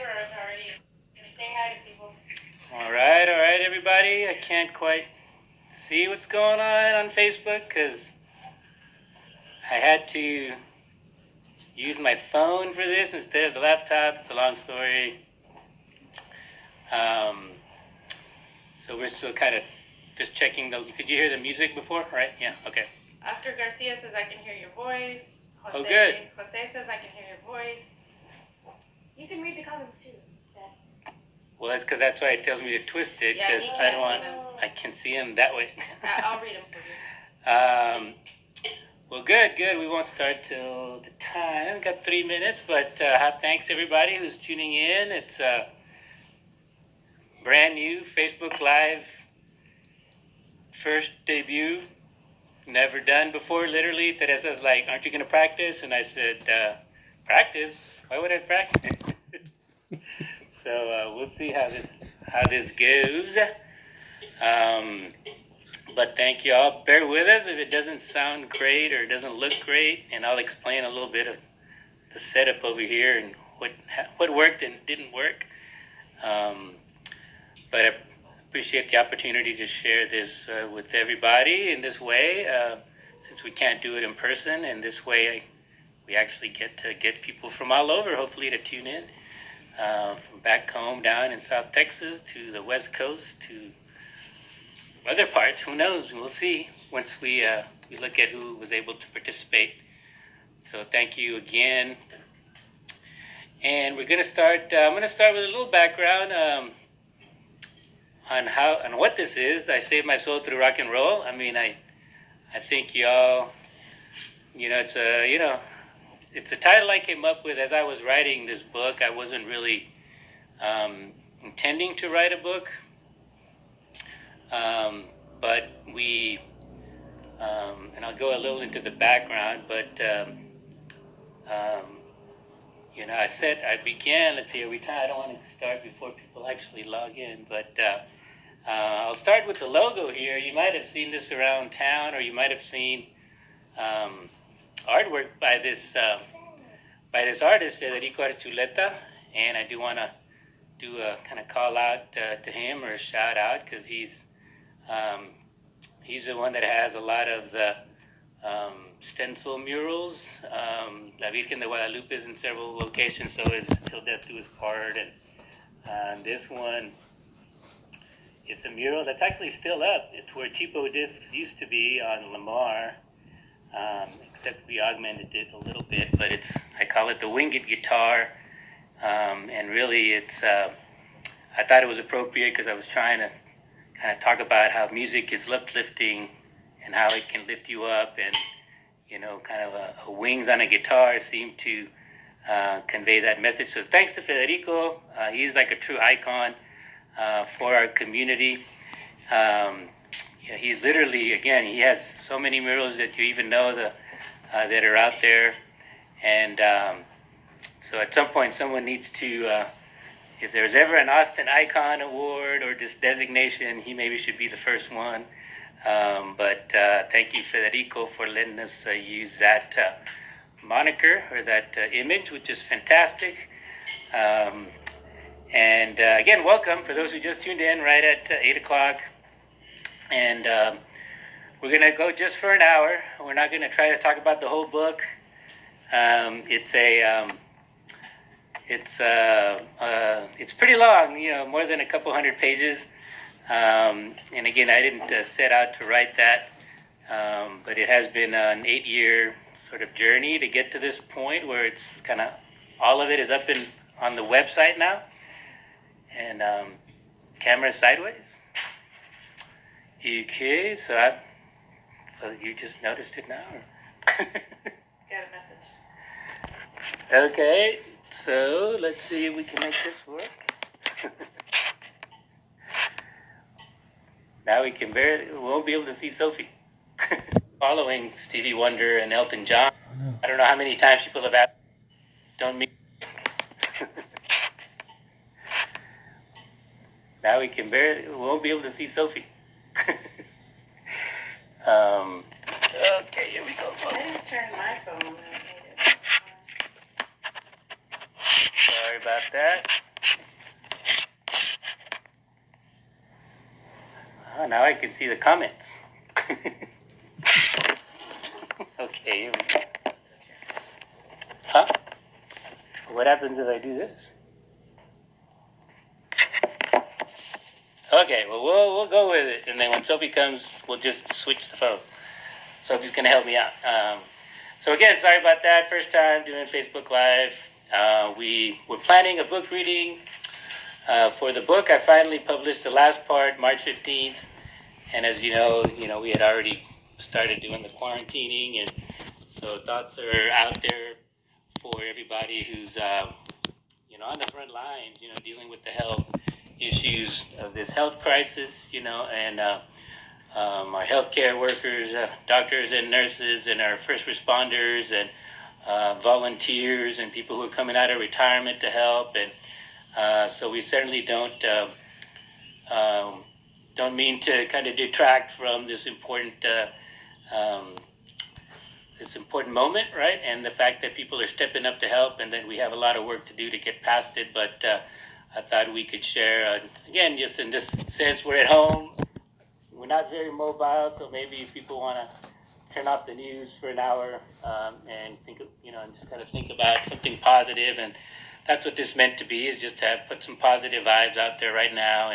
viewers. How are you? Can you say hi to people? All right, everybody. I can't quite see what's going on Facebook because I had to use my phone for this instead of the laptop. It's a long story. Um, so we're still kind of just checking the. Could you hear the music before? Right? Yeah. Okay. Oscar Garcia says I can hear your voice. Jose, Oh, good. Jose says I can hear your voice. You can read the comments too. Well, that's because that's why it tells me to twist it because I don't want. I can see them that way. I'll read them for you. Well, good. We won't start till the time. Got 3 minutes, but thanks everybody who's tuning in. It's brand new Facebook Live first debut, never done before. Literally, Teresa's like, "Aren't you going to practice?" And I said, "Practice? Why would I practice?" So we'll see how this goes. But thank you all. Bear with us if it doesn't sound great or doesn't look great, and I'll explain a little bit of the setup over here and what worked and didn't work. But I appreciate the opportunity to share this with everybody in this way, since we can't do it in person. And this way, we actually get to get people from all over, hopefully, to tune in. From back home down in South Texas to the West Coast to other parts, who knows? We'll see once we look at who was able to participate. So thank you again. And we're going to start, I'm going to start with a little background on what this is. I saved my soul through rock and roll. I mean, I think y'all, it's a title I came up with as I was writing this book. I wasn't really intending to write a book. But we, and I'll go a little into the background, but, I began, let's see, I don't want to start before people actually log in, but I'll start with the logo here. You might have seen this around town, or you might have seen artwork by this artist, Federico Archuleta, and I do want to do a kind of call out to him, or a shout out, because he's the one that has a lot of the stencil murals. La Virgen de Guadalupe is in several locations, so is Till Death Do Us Part, and this one is a mural that's actually still up. It's where Cheapo Discs used to be on Lamar, except we augmented it a little bit, but I call it the winged guitar, and really I thought it was appropriate because I was trying to kind of talk about how music is uplifting and how it can lift you up, and kind of a wings on a guitar seem to convey that message. So thanks to Federico. He's like a true icon for our community. He's literally, again, he has so many murals that you even know that are out there, and so at some point someone needs to, if there's ever an Austin Icon Award or this designation, he maybe should be the first one. But thank you, Federico, for letting us use that moniker or that image, which is fantastic. And again, welcome for those who just tuned in right at 8 o'clock. And we're going to go just for an hour. We're not going to try to talk about the whole book. It's pretty long, more than a couple hundred pages. And again, I didn't set out to write that, but it has been an 8-year sort of journey to get to this point where it's kind of, all of it is up on the website now. And camera sideways. Okay, so you just noticed it now? Got a message. Okay, so let's see if we can make this work. Now we won't be able to see Sophie. Following Stevie Wonder and Elton John. I don't know how many times people have asked, don't meet. Now we won't be able to see Sophie. Okay, here we go, folks. I didn't turn my phone on. Sorry about that. Oh, now I can see the comments. Okay. Here we go. Huh? What happens if I do this? Okay, well, we'll go with it, and then when Sophie comes, we'll just switch the phone. Sophie's gonna help me out. So again, sorry about that. First time doing Facebook Live. We were planning a book reading for the book. I finally published the last part, March 15th, and as you know, we had already started doing the quarantining, and so thoughts are out there for everybody who's on the front lines, dealing with the health issues of this health crisis, and our healthcare workers, doctors and nurses, and our first responders, and volunteers, and people who are coming out of retirement to help. And so we certainly don't mean to kind of detract from this important moment, right? And the fact that people are stepping up to help, and that we have a lot of work to do to get past it. But I thought we could share, again, just in this sense, we're at home. We're not very mobile, so maybe if people want to turn off the news for an hour and think of, and just kind of think about something positive. And that's what this meant to be, is just to put some positive vibes out there right now.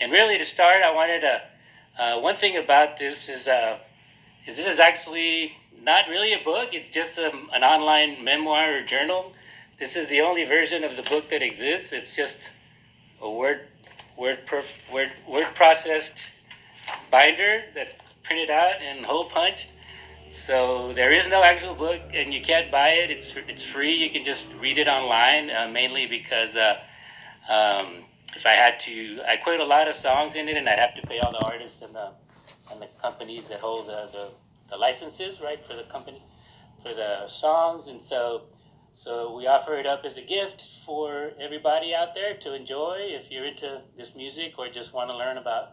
And really, to start, I wanted to, one thing about this is this is actually not really a book. It's just an online memoir or journal. This is the only version of the book that exists. It's just a word processed binder that printed out and hole punched. So there is no actual book, and you can't buy it. It's free. You can just read it online. Mainly because if I had to, I quote a lot of songs in it, and I'd have to pay all the artists and the companies that hold the licenses, right, for the company, for the songs. And so we offer it up as a gift for everybody out there to enjoy if you're into this music or just want to learn about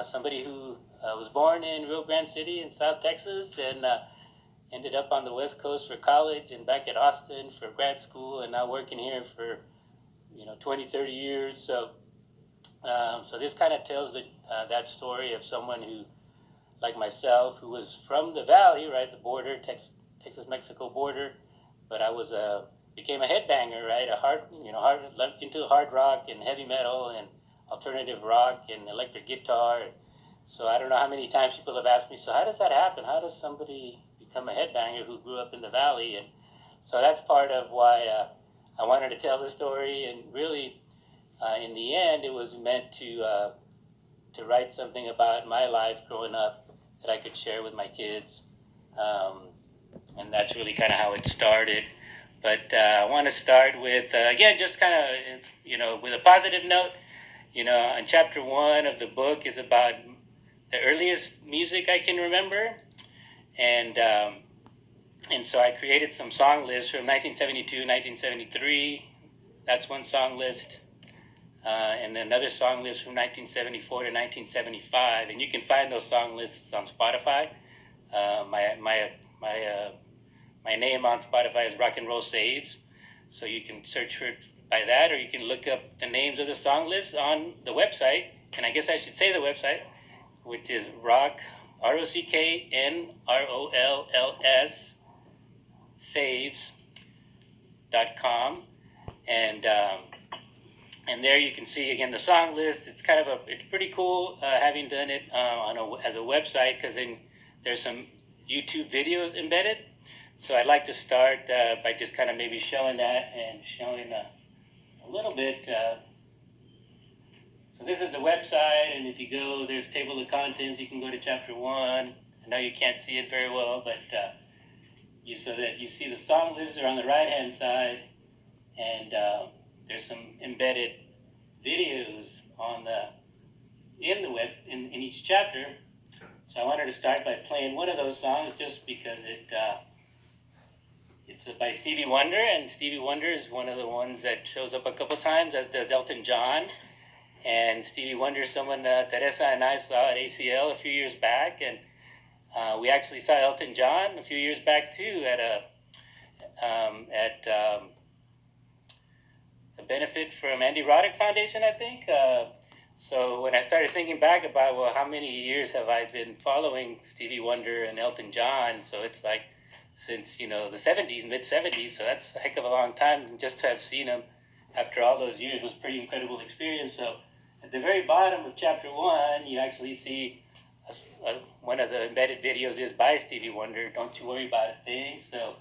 somebody who was born in Rio Grande City in South Texas and ended up on the West Coast for college and back at Austin for grad school and now working here for 20, 30 years. So this kind of tells that story of someone who, like myself, who was from the Valley, right, the border, Texas-Mexico border, but I was became a headbanger, right, into hard rock and heavy metal and alternative rock and electric guitar. So I don't know how many times people have asked me, so how does that happen? How does somebody become a headbanger who grew up in the Valley? And so that's part of why I wanted to tell the story. And really, in the end, it was meant to write something about my life growing up that I could share with my kids. And that's really kind of how it started. But I want to start with, again, just kind of, with a positive note. And chapter 1 of the book is about the earliest music I can remember. And so I created some song lists from 1972, 1973. That's one song list. And another song list from 1974 to 1975. And you can find those song lists on Spotify. My name on Spotify is Rock and Roll Saves. So you can search for it by that, or you can look up the names of the song lists on the website. And I guess I should say the website, which is ROCKNROLLS saves.com. And there you can see, again, the song list. It's it's pretty cool having done it as a website, because then there's some YouTube videos embedded. So I'd like to start by just kind of maybe showing that and showing a little bit. So this is the website, and if you go, there's table of contents. You can go to chapter 1. I know you can't see it very well, but so that you see the song lists are on the right-hand side, and there's some embedded videos in each chapter. So I wanted to start by playing one of those songs, just because it's by Stevie Wonder, and Stevie Wonder is one of the ones that shows up a couple times, as does Elton John. And Stevie Wonder is someone Teresa and I saw at ACL a few years back, and we actually saw Elton John a few years back too at a benefit from Andy Roddick Foundation, I think. So when I started thinking back about, well, how many years have I been following Stevie Wonder and Elton John? So it's like since, the 70s, mid 70s. So that's a heck of a long time. And just to have seen them after all those years was a pretty incredible experience. So at the very bottom of chapter 1, you actually see one of the embedded videos is by Stevie Wonder, Don't You Worry About a Thing. So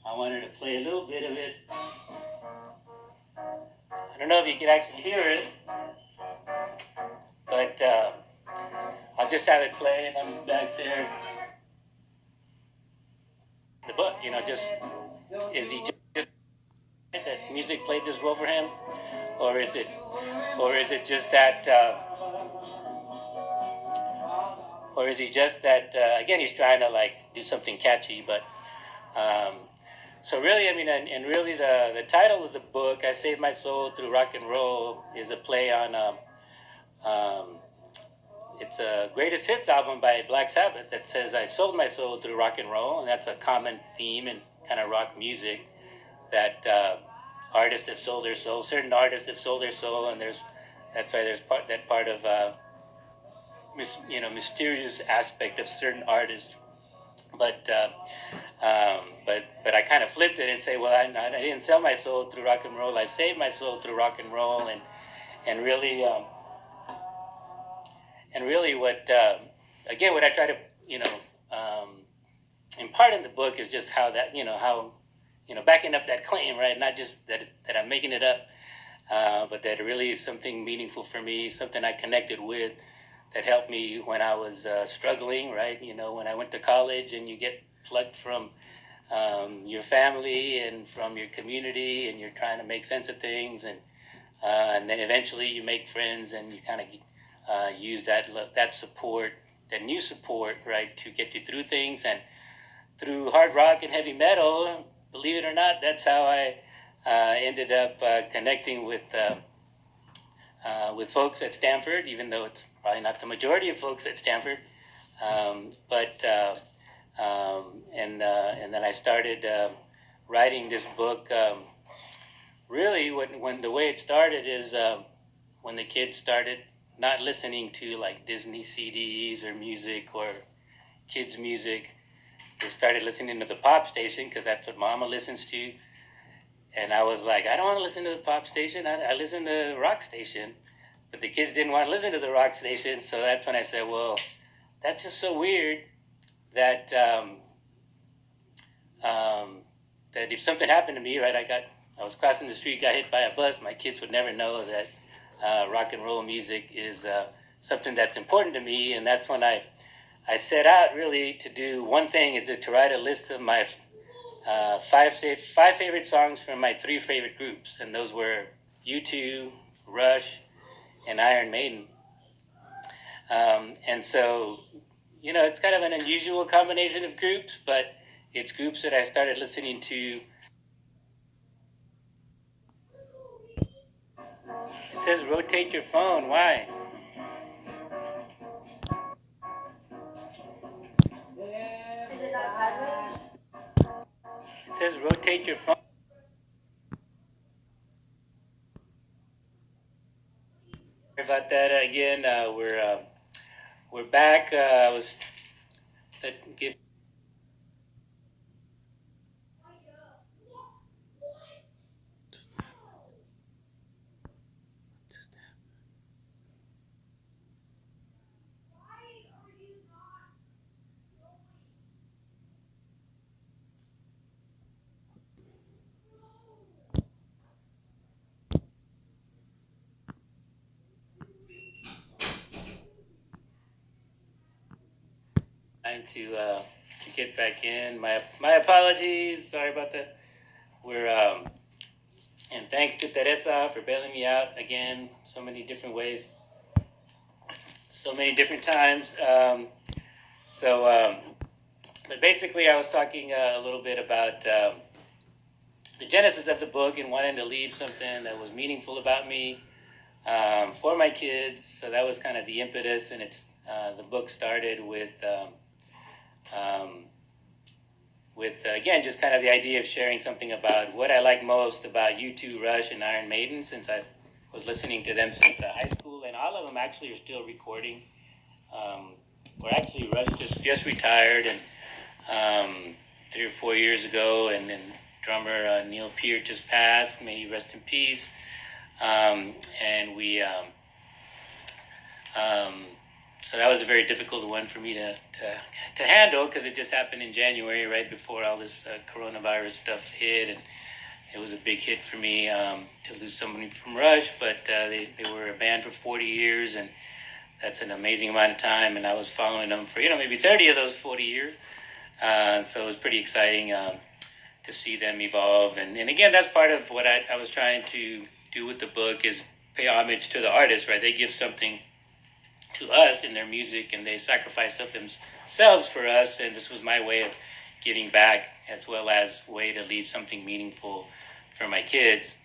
I wanted to play a little bit of it. I don't know if you can actually hear it, but I'll just have it play, and I'm back there. The book, just is he just that music played this well for him, or is it just that, or is he just that? Again, he's trying to like do something catchy, but um, so really, I mean, and really, the title of the book, "I Saved My Soul Through Rock and Roll," is a play on. It's a greatest hits album by Black Sabbath that says I sold my soul through rock and roll, and that's a common theme in kind of rock music that artists have sold their soul. Certain artists have sold their soul, and that's why there's part of mysterious aspect of certain artists. But but I kind of flipped it and say, well, I didn't sell my soul through rock and roll. I saved my soul through rock and roll, and really. And really, what again, what I try to impart in the book is just how that how backing up that claim, right? Not just that I'm making it up, but that it really is something meaningful for me, something I connected with, that helped me when I was struggling, right? When I went to college, and you get plucked from your family and from your community, and you're trying to make sense of things, and then eventually you make friends, and you kind of use that support, that new support, right, to get you through things. And through hard rock and heavy metal, believe it or not, that's how I ended up connecting with folks at Stanford, even though it's probably not the majority of folks at Stanford. And then I started writing this book. Really, when the way it started is when the kids started not listening to like Disney CDs or music or kids music. They started listening to the pop station because that's what Mama listens to. And I was like, I don't want to listen to the pop station. I listen to the rock station. But the kids didn't want to listen to the rock station. So that's when I said, well, that's just so weird that that if something happened to me, right, I was crossing the street, got hit by a bus, my kids would never know that rock and roll music is something that's important to me. And that's when I set out really to do one thing, is to write a list of my five favorite songs from my 3 favorite groups. And those were U2, Rush, and Iron Maiden. And so, it's kind of an unusual combination of groups, but it's groups that I started listening to. It says rotate your phone. Why? Is it not sideways? It says rotate your phone. About that again. We're back. I was give. Time to get back in. My apologies. Sorry about that. We're and thanks to Teresa for bailing me out again. So many different ways. So many different times. But basically, I was talking a little bit about the genesis of the book and wanting to leave something that was meaningful about me for my kids. So that was kind of the impetus, and the book started with again just kind of the idea of sharing something about what I like most about U2, Rush, and Iron Maiden, since I've was listening to them since high school, and all of them actually are still recording. Or actually, Rush just retired, and 3 or 4 years ago, and drummer Neil Peart just passed. May he rest in peace. And we, so that was a very difficult one for me to handle, because it just happened in January, right before all this coronavirus stuff hit, and it was a big hit for me to lose somebody from Rush. But they were a band for 40 years, and that's an amazing amount of time. And I was following them for maybe 30 of those 40 years. So it was pretty exciting to see them evolve. And again, that's part of what I was trying to do with the book, is pay homage to the artists, right? They give something to us in their music, and they sacrifice of themselves for us. And this was my way of giving back, as well as a way to leave something meaningful for my kids.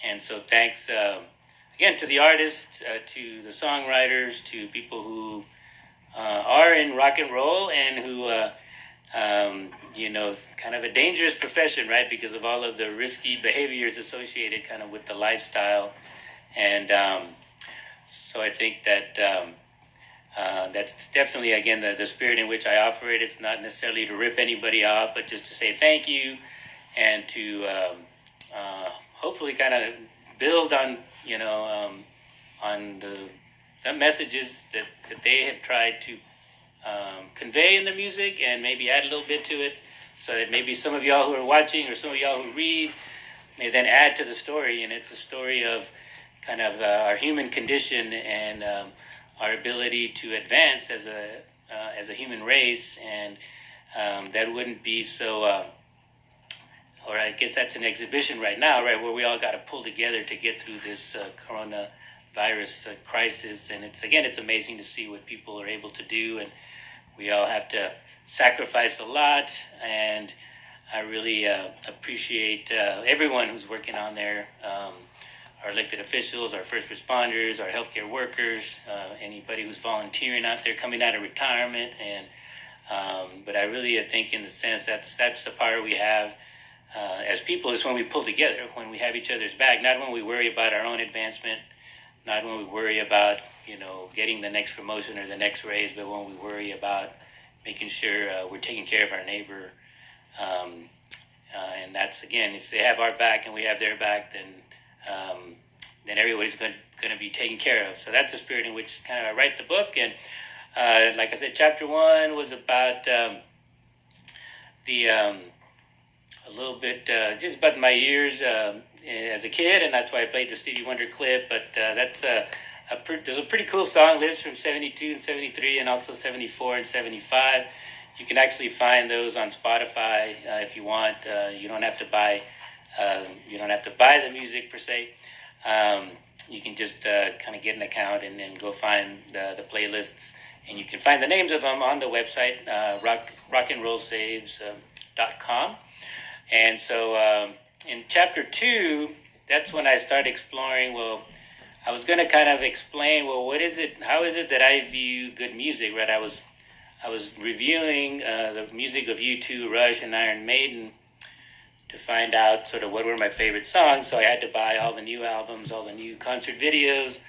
And so thanks again to the artists, to the songwriters, to people who are in rock and roll, and who it's kind of a dangerous profession, right? Because of all of the risky behaviors associated kind of with the lifestyle. And so I think that that's definitely, again, the spirit in which I operate. It's not necessarily to rip anybody off, but just to say thank you, and to hopefully kind of build on, on the messages that they have tried to convey in the music, and maybe add a little bit to it, so that maybe some of y'all who are watching, or some of y'all who read, may then add to the story. And it's a story of kind of our human condition, and our ability to advance as a human race. And that wouldn't be so, or I guess that's an exhibition right now, right, where we all got to pull together to get through this coronavirus crisis. And it's amazing to see what people are able to do, and we all have to sacrifice a lot. And I really appreciate everyone who's working on there. Our elected officials, our first responders, our healthcare workers, anybody who's volunteering out there, coming out of retirement. And but I really think, in the sense, that's the power we have as people, is when we pull together, when we have each other's back, not when we worry about our own advancement, not when we worry about getting the next promotion or the next raise, but when we worry about making sure we're taking care of our neighbor. And that's, again, if they have our back and we have their back, then everybody's going to be taken care of. So that's the spirit in which kind of I write the book. And like I said, chapter 1 was about a little bit just about my years as a kid, and that's why I played the Stevie Wonder clip. But that's there's a pretty cool song list from 72 and 73, and also 74 and 75. You can actually find those on Spotify if you want. You don't have to buy the music per se. You can just kind of get an account and then go find the playlists, and you can find the names of them on the website, rockandrollsaves.com. And so in chapter 2, that's when I started exploring, I was going to kind of explain, how is it that I view good music, right? I was reviewing the music of U2, Rush, and Iron Maiden to find out sort of what were my favorite songs. So I had to buy all the new albums, all the new concert videos,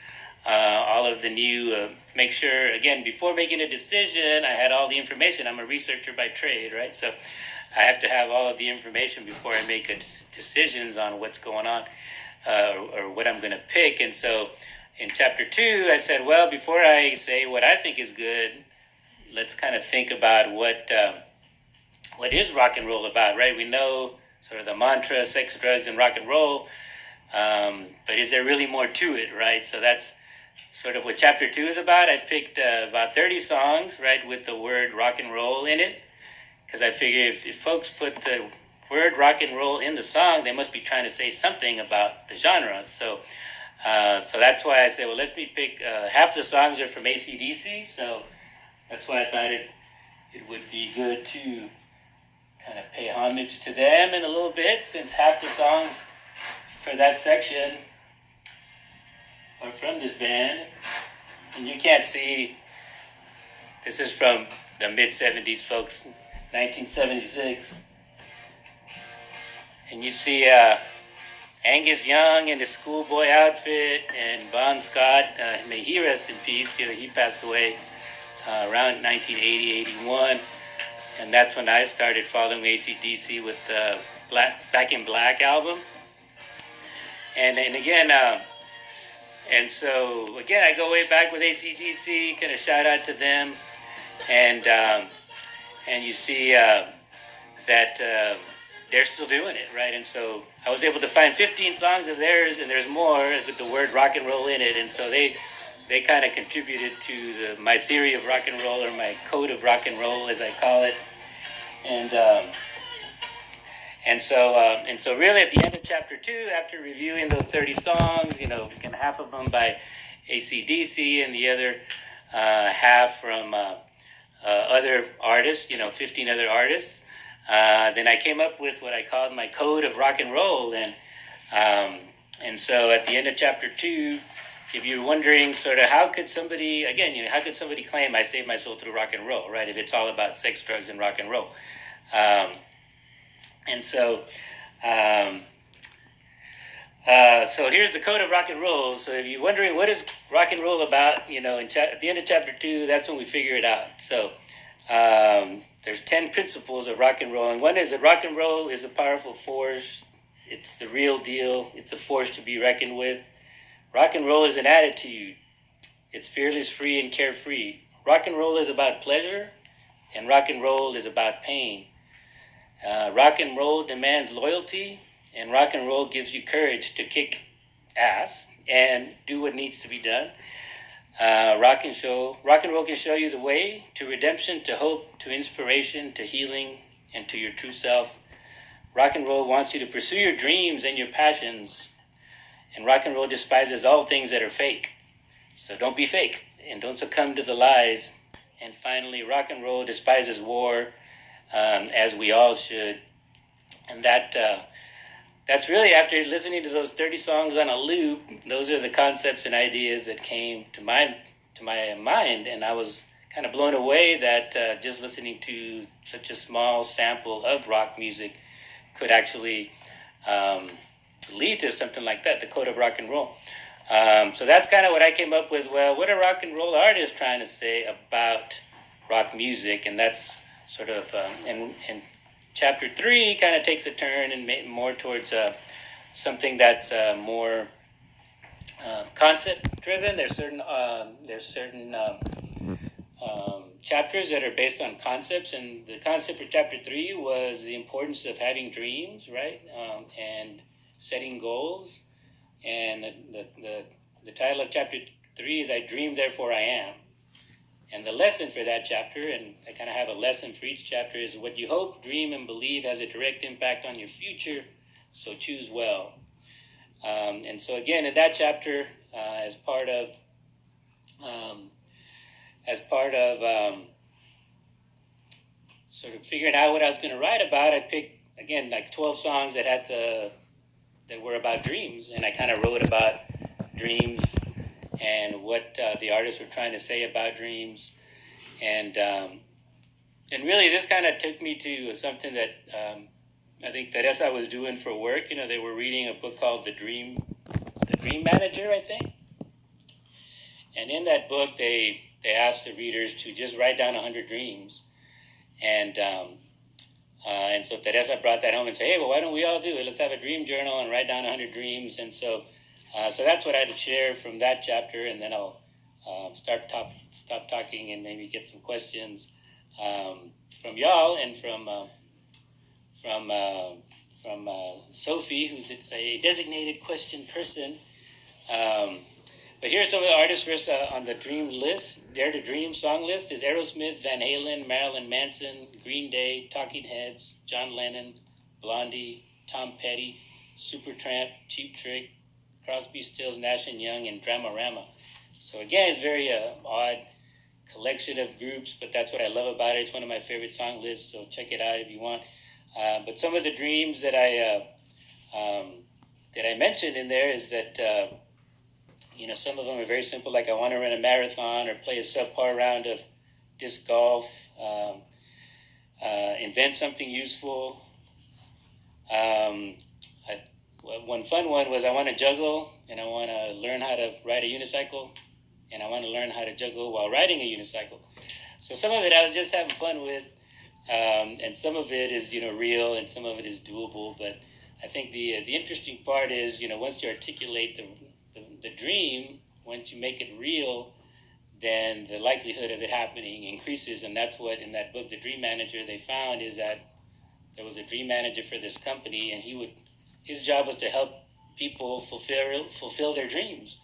all of the new, make sure, again, before making a decision, I had all the information. I'm a researcher by trade, right? So I have to have all of the information before I make decisions on what's going on, or what I'm going to pick. And so in chapter 2, I said, well, before I say what I think is good, let's kind of think about what is rock and roll about, right? We know sort of the mantra, sex, drugs, and rock and roll, but is there really more to it, right? So that's sort of what chapter 2 is about. I picked about 30 songs, right, with the word rock and roll in it, because I figure if folks put the word rock and roll in the song, they must be trying to say something about the genre. So that's why I said, well, let's pick half the songs are from AC/DC, so that's why I thought it would be good to kind of pay homage to them in a little bit, since half the songs for that section are from this band. And you can't see, this is from the mid-70s, folks, 1976. And you see Angus Young in the schoolboy outfit, and Bon Scott, may he rest in peace. He passed away around 1980, 81. And that's when I started following AC/DC with the Back in Black album. And again, and so again, I go way back with AC/DC. Kind of shout out to them, and you see that they're still doing it, right? And so I was able to find 15 songs of theirs, and there's more with the word rock and roll in it. And so they kind of contributed to my theory of rock and roll, or my code of rock and roll, as I call it. And so really at the end of chapter 2, after reviewing those 30 songs, kind of half of them by AC/DC and the other half from other artists, 15 other artists, then I came up with what I called my code of rock and roll. And so at the end of chapter 2, if you're wondering sort of how could somebody claim I saved my soul through rock and roll, right? If it's all about sex, drugs, and rock and roll. So here's the code of rock and roll. So if you're wondering what is rock and roll about, at the end of chapter 2, that's when we figure it out. So there's 10 principles of rock and roll. And one is that rock and roll is a powerful force. It's the real deal. It's a force to be reckoned with. Rock and roll is an attitude. It's fearless, free, and carefree. Rock and roll is about pleasure, and rock and roll is about pain. Rock and roll demands loyalty, and rock and roll gives you courage to kick ass and do what needs to be done. Rock and roll can show you the way to redemption, to hope, to inspiration, to healing, and to your true self. Rock and roll wants you to pursue your dreams and your passions, and rock and roll despises all things that are fake. So don't be fake, and don't succumb to the lies. And finally, rock and roll despises war, as we all should. And that's really, after listening to those 30 songs on a loop, those are the concepts and ideas that came to my mind. And I was kind of blown away that just listening to such a small sample of rock music could actually lead to something like that, the code of rock and roll. So that's kind of what I came up with. Well, what are rock and roll artists trying to say about rock music? And that's sort of, and chapter 3 kind of takes a turn and more towards something that's more concept driven. There's certain chapters that are based on concepts, and the concept for chapter 3 was the importance of having dreams, right? And setting goals. And the title of chapter 3 is I Dream, Therefore I Am. And the lesson for that chapter, and I kind of have a lesson for each chapter, is what you hope, dream, and believe has a direct impact on your future, so choose well. And so again, in that chapter, as part of sort of figuring out what I was going to write about, I picked, again, like 12 songs that were about dreams, and I kind of wrote about dreams and what the artists were trying to say about dreams. And really this kind of took me to something that I think that as I was doing for work, they were reading a book called The Dream Manager, I think. And in that book, they asked the readers to just write down 100 dreams. And so Teresa brought that home and said, hey, well, why don't we all do it? Let's have a dream journal and write down 100 dreams. And so that's what I had to share from that chapter, and then I'll stop talking and maybe get some questions from y'all and from Sophie, who's a designated question person. But here's some of the artists first on the dream list. Dare to Dream song list is Aerosmith, Van Halen, Marilyn Manson, Green Day, Talking Heads, John Lennon, Blondie, Tom Petty, Supertramp, Cheap Trick, Crosby, Stills, Nash & Young, and Dramarama. So again, it's very odd collection of groups, but that's what I love about it. It's one of my favorite song lists, so check it out if you want. But some of the dreams that I mentioned in there is that some of them are very simple, like I want to run a marathon or play a subpar round of disc golf, invent something useful, one fun one was I want to juggle and I want to learn how to ride a unicycle and I want to learn how to juggle while riding a unicycle. So some of it I was just having fun with, and some of it is real and some of it is doable. But I think the interesting part is once you articulate the dream, once you make it real, then the likelihood of it happening increases. And that's what in that book, The Dream Manager, they found is that there was a dream manager for this company, and his job was to help people fulfill their dreams,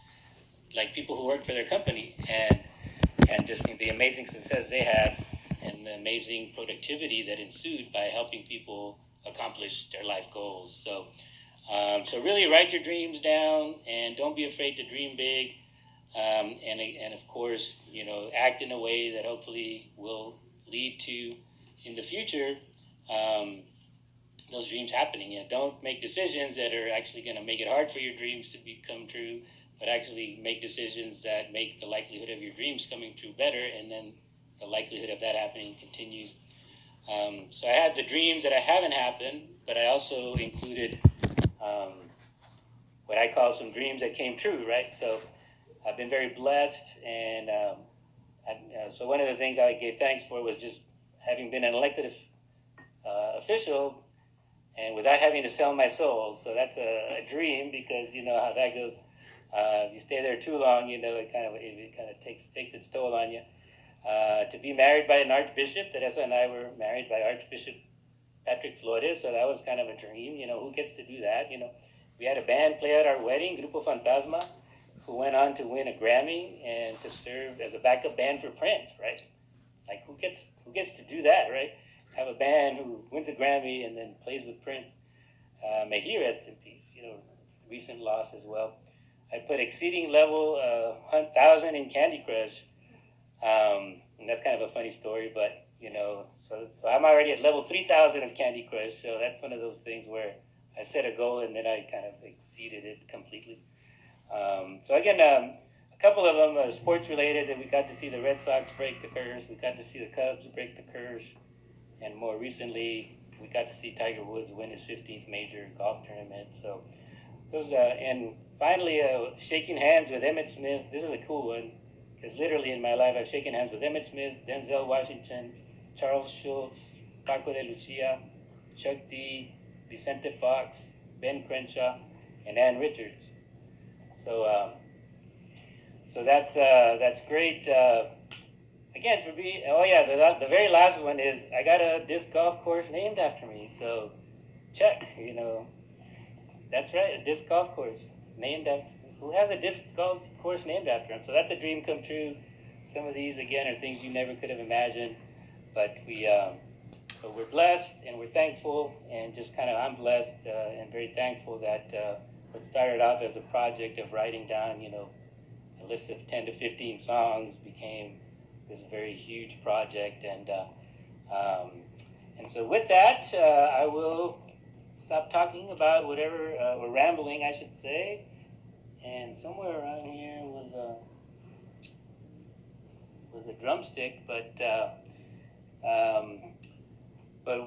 like people who work for their company, and just the amazing success they had and the amazing productivity that ensued by helping people accomplish their life goals. So really write your dreams down and don't be afraid to dream big. And of course, act in a way that hopefully will lead to, in the future, those dreams happening. Don't make decisions that are actually going to make it hard for your dreams to become true, but actually make decisions that make the likelihood of your dreams coming true better, and then the likelihood of that happening continues. So I had the dreams that I haven't happened, but I also included what I call some dreams that came true, right? So I've been very blessed, and so one of the things I gave thanks for was just having been an elected official and without having to sell my soul. So that's a dream, because you know how that goes. If you stay there too long, it kind of takes its toll on you. To be married by an archbishop, Teresa and I were married by Archbishop Patrick Flores, so that was kind of a dream. Who gets to do that? We had a band play at our wedding, Grupo Fantasma, who went on to win a Grammy and to serve as a backup band for Prince, right? Like, who gets to do that, right? Have a band who wins a Grammy and then plays with Prince. May he rest in peace. Recent loss as well. I put exceeding level 1,000 in Candy Crush. And that's kind of a funny story, but so I'm already at level 3,000 of Candy Crush. So that's one of those things where I set a goal and then I kind of exceeded it completely. So again, a couple of them sports related. That we got to see the Red Sox break the curse. We got to see the Cubs break the curse, and more recently, we got to see Tiger Woods win his 15th major golf tournament. So those, and finally, shaking hands with Emmitt Smith. This is a cool one, because literally in my life, I've shaken hands with Emmitt Smith, Denzel Washington, Charles Schultz, Paco de Lucia, Chuck D, Vicente Fox, Ben Crenshaw, and Ann Richards. So that's great. Again, for me, the very last one is I got a disc golf course named after me. So check, that's right, a disc golf course named after. Who has a disc golf course named after him? So that's a dream come true. Some of these, again, are things you never could have imagined, but we're blessed and we're thankful, and just kind of I'm blessed and very thankful that what started off as a project of writing down, a list of 10 to 15 songs became this very huge project, and so with that, I will stop talking about whatever, or rambling, I should say. And somewhere around here was a drumstick, but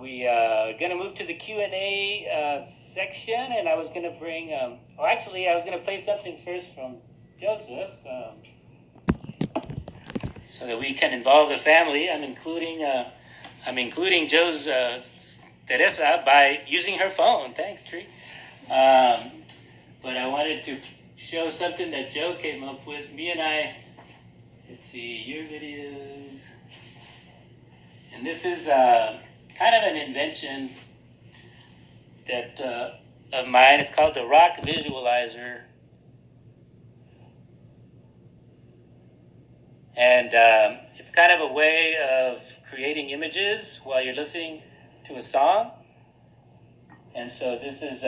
we are gonna move to the Q&A section, and I was gonna bring. I was gonna play something first from Joseph, so that we can involve the family. I'm including Joe's Teresa by using her phone. Thanks, Tree. But I wanted to show something that Joe came up with. Me and I, let's see, your videos. And this is kind of an invention that of mine. It's called the Rock Visualizer. And it's kind of a way of creating images while you're listening to a song. And so this is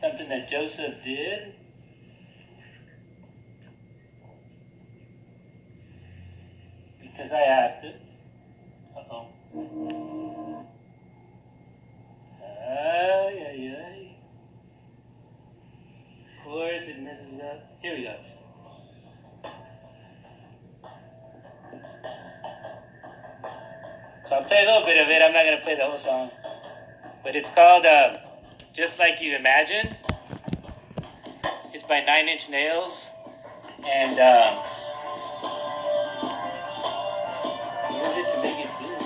something that Joseph did. Because I asked it. Of course it messes up. Here we go. So I'll play a little bit of it. I'm not going to play the whole song. But it's called Just Like You Imagined. by Nine Inch Nails, and what is it to make it blue?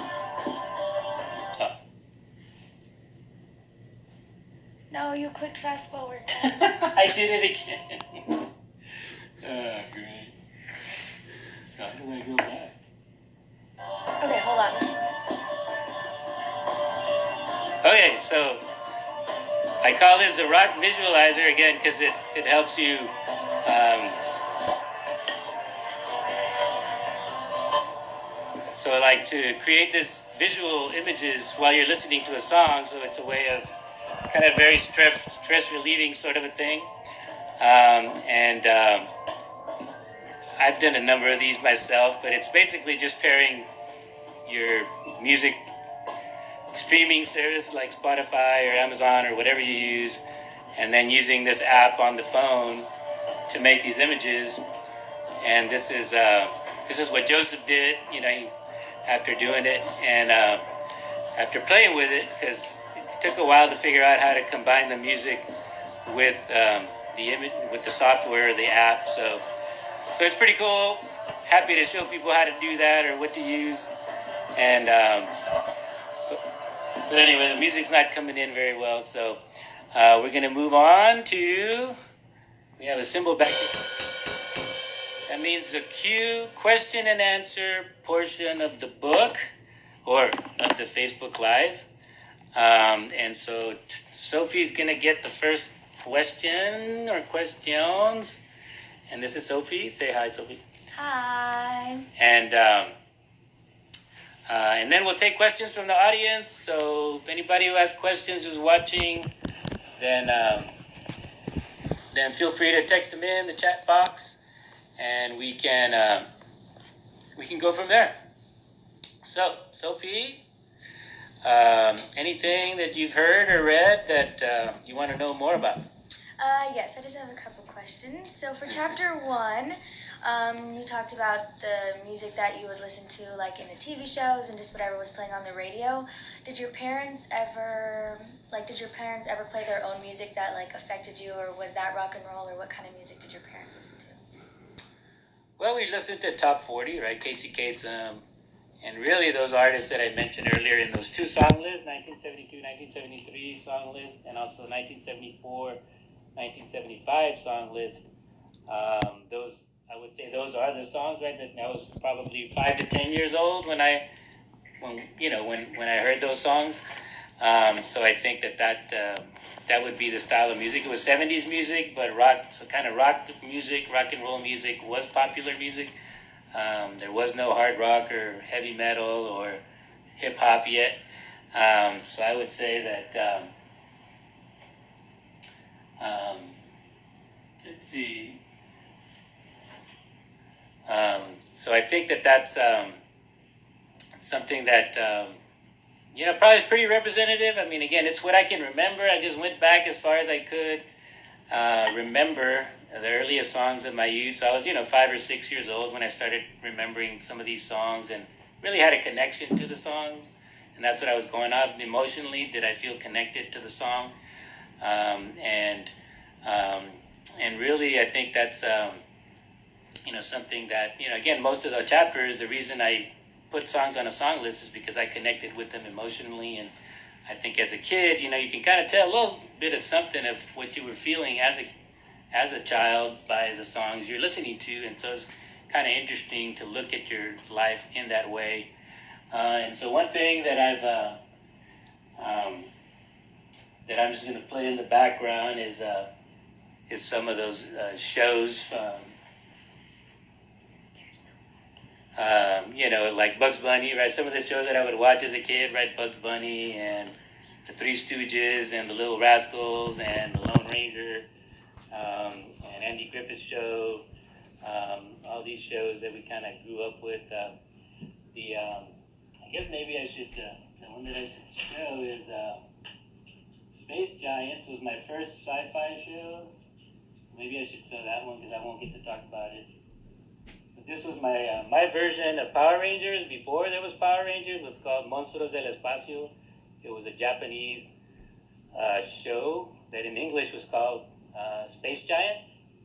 Oh. No, you clicked fast forward. I did it again. Oh, great. So how do I go back? Okay, hold on. Okay, so I call this the rock visualizer again because it helps you so like to create this visual images while you're listening to a song, so it's a way of, it's kind of very stress relieving sort of a thing. And I've done a number of these myself, but it's basically just pairing your music streaming service like Spotify or Amazon or whatever you use, and then using this app on the phone to make these images. And this is what Joseph did, you know, after doing it and after playing with it, because it took a while to figure out how to combine the music with the image, with the software or the app. So it's pretty cool. Happy to show people how to do that or what to use. And but anyway, the music's not coming in very well, so we're going to move on to, we have a symbol back here. That means the Q, question and answer portion of the book or of the Facebook Live. And so Sophie's going to get the first question or questions. And this is Sophie. Say hi, Sophie. Hi. And then we'll take questions from the audience. So if anybody who has questions who's watching, then feel free to text them in the chat box, and we can go from there. So Sophie, anything that you've heard or read that you want to know more about? Yes, I just have a couple questions. So for chapter 1, you talked about the music that you would listen to, like in the TV shows and just whatever was playing on the radio. Did your parents ever play their own music that like affected you, or was that rock and roll, or what kind of music did your parents listen to? Well, we listened to Top 40, right? Casey Kasem, and really those artists that I mentioned earlier in those two song lists, 1972, 1973 song list, and also 1974, 1975 song list. Those, I would say, those are the songs, right? That I was probably 5 to 10 years old when I heard those songs. So I think that would be the style of music. It was 70s music, but rock, so kind of rock music, rock and roll music was popular music. There was no hard rock or heavy metal or hip hop yet. So I would say that, let's see. So I think that's something that, probably is pretty representative. I mean, again, it's what I can remember. I just went back as far as I could remember the earliest songs of my youth. So I was, 5 or 6 years old when I started remembering some of these songs and really had a connection to the songs. And that's what I was going off emotionally. Did I feel connected to the song? And really, I think that's, something that, again, most of the chapters, the reason I put songs on a song list is because I connected with them emotionally. And I think as a kid, you can kind of tell a little bit of something of what you were feeling as a child by the songs you're listening to. And so it's kind of interesting to look at your life in that way. And so one thing that that I'm just going to play in the background is some of those shows, like Bugs Bunny, right? Some of the shows that I would watch as a kid, right? Bugs Bunny and the Three Stooges and the Little Rascals and the Lone Ranger, and Andy Griffith's Show, all these shows that we kind of grew up with. I guess maybe I should, the one that I should show is Space Giants was my first sci-fi show. So maybe I should show that one because I won't get to talk about it. But this was my version of Power Rangers before there was Power Rangers. It was called Monstruos del Espacio. It was a Japanese show that in English was called Space Giants.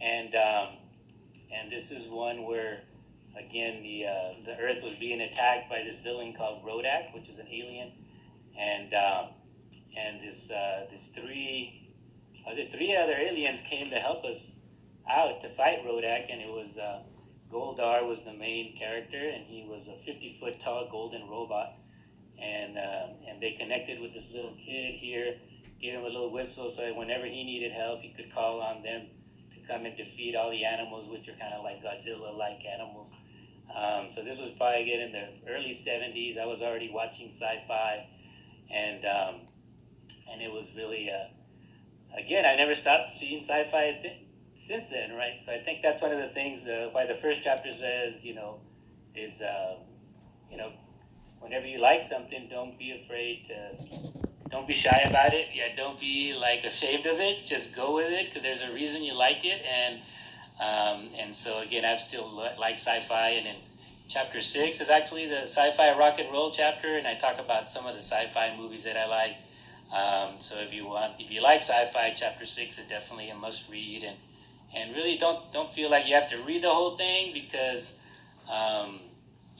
and this is one where, again, the Earth was being attacked by this villain called Rodak, which is an alien, and this three other aliens came to help us out to fight Rodak, and it was Goldar was the main character, and he was a 50-foot tall golden robot, and they connected with this little kid here, gave him a little whistle so that whenever he needed help, he could call on them to come and defeat all the animals, which are kind of like Godzilla-like animals. So this was probably again in the early 70s. I was already watching sci-fi, and it was really again, I never stopped seeing sci-fi since then, right? So I think that's one of the things why the first chapter says, is whenever you like something, don't be afraid don't be shy about it. Yeah, don't be like ashamed of it. Just go with it because there's a reason you like it, and so again, I still like sci-fi, and in chapter 6 is actually the sci-fi rock and roll chapter, and I talk about some of the sci-fi movies that I like. So if you like sci-fi, chapter 6 is definitely a must read, and really don't feel like you have to read the whole thing because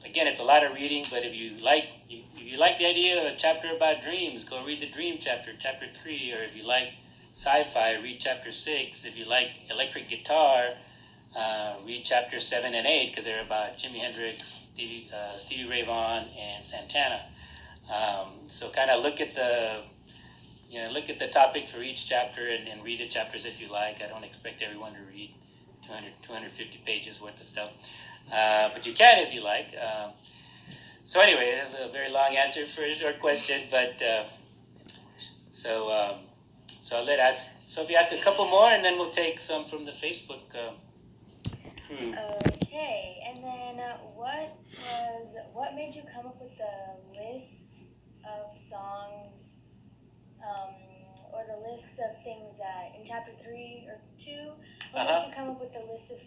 again, it's a lot of reading. But if you like the idea of a chapter about dreams, go read the dream chapter 3. Or if you like sci-fi, read chapter 6. If you like electric guitar, read chapter 7 and 8 because they're about Jimi Hendrix, Stevie Ray Vaughan, and Santana. So kind of look at the topic for each chapter and read the chapters that you like. I don't expect everyone to read 250 pages worth of stuff, but you can if you like. So anyway, that's a very long answer for a short question, but so I'll let Sophie ask a couple more, and then we'll take some from the Facebook crew. Okay, and then what made you come up with the list of songs, or the list of things that in chapter 3 or 2? What made you come up with the list of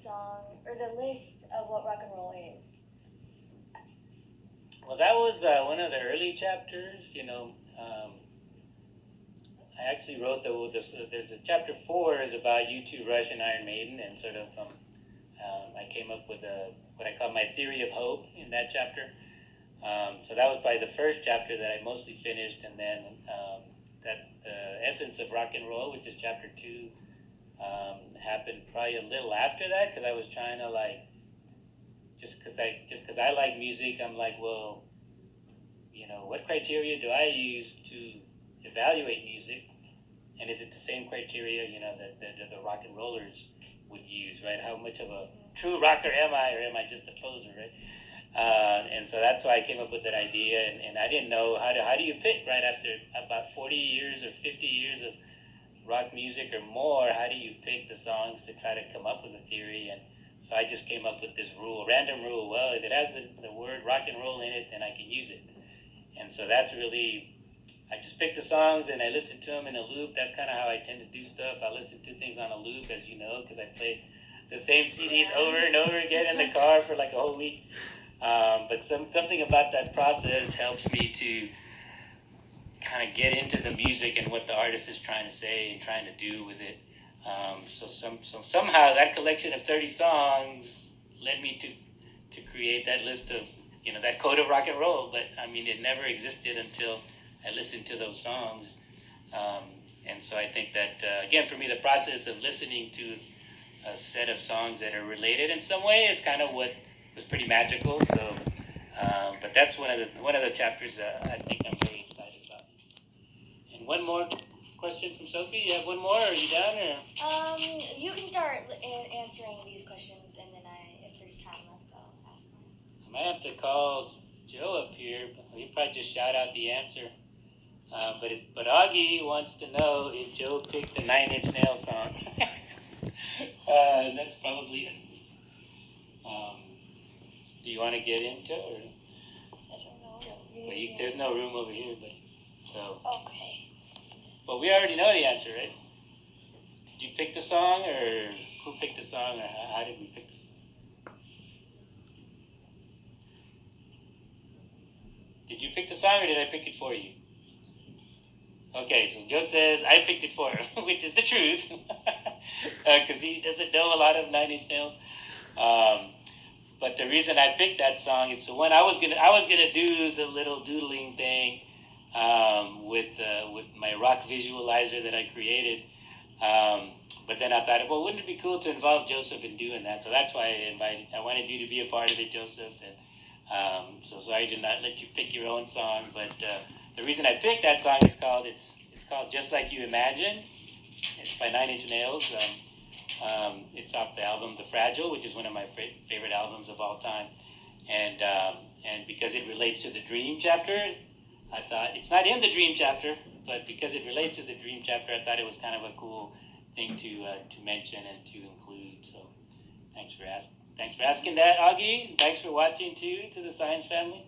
or the list of what rock and roll is? Well, that was one of the early chapters. I actually wrote there's a chapter 4 is about U2, Rush, and Iron Maiden, and sort of I came up with what I call my theory of hope in that chapter. So that was probably the first chapter that I mostly finished, and then that the essence of rock and roll, which is chapter 2, happened probably a little after that because I was trying to just because I like music, I'm like, well, what criteria do I use to evaluate music, and is it the same criteria that the rock and rollers would use, right? How much of a true rocker am I, or am I just a poser, right? And so that's why I came up with that idea, and I didn't know how do you pick, right, after about 40 years or 50 years of rock music or more, how do you pick the songs to try to come up with a theory? And so I just came up with this random rule. Well, if it has the word rock and roll in it, then I can use it. And so that's really, I just pick the songs and I listen to them in a loop. That's kind of how I tend to do stuff. I listen to things on a loop, as you know, because I play the same CDs over and over again in the car for like a whole week. But something about that process helps me to kind of get into the music and what the artist is trying to say and trying to do with it. So somehow that collection of 30 songs led me to create that list of, that code of rock and roll. But I mean, it never existed until I listened to those songs. And so I think that, again, for me, the process of listening to a set of songs that are related in some way is kind of what was pretty magical. So, but that's one of the chapters I think I'm very excited about. And one more question from Sophie. You have one more? Are you done? Or? You can start answering these questions, and then if there's time left, I'll ask one. I might have to call Joe up here. He'll probably just shout out the answer. But Augie wants to know if Joe picked the Nine Inch Nails song. That's probably it. Do you want to get into it? Or? I don't know. Well, there's no room over here, but so. Okay. But we already know the answer, right? Did you pick the song, or who picked the song, or how did we pick this? Did you pick the song, or did I pick it for you? Okay, so Joe says I picked it for him, which is the truth. because he doesn't know a lot of Nine Inch Nails. But the reason I picked that song is the one I was gonna do the little doodling thing with my rock visualizer that I created. But then I thought, well, wouldn't it be cool to involve Joseph in doing that? So that's why I wanted you to be a part of it, Joseph. And so sorry to not let you pick your own song, but the reason I picked that song is it's called Just Like You Imagine. It's by Nine Inch Nails. It's off the album The Fragile, which is one of my favorite albums of all time. And because it relates to the Dream chapter, I thought it's not in the Dream chapter, but because it relates to the Dream chapter, I thought it was kind of a cool thing to mention and to include. So thanks for asking that, Augie. Thanks for watching too, to the Science Family.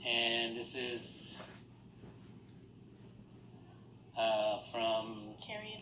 And this is from Carrie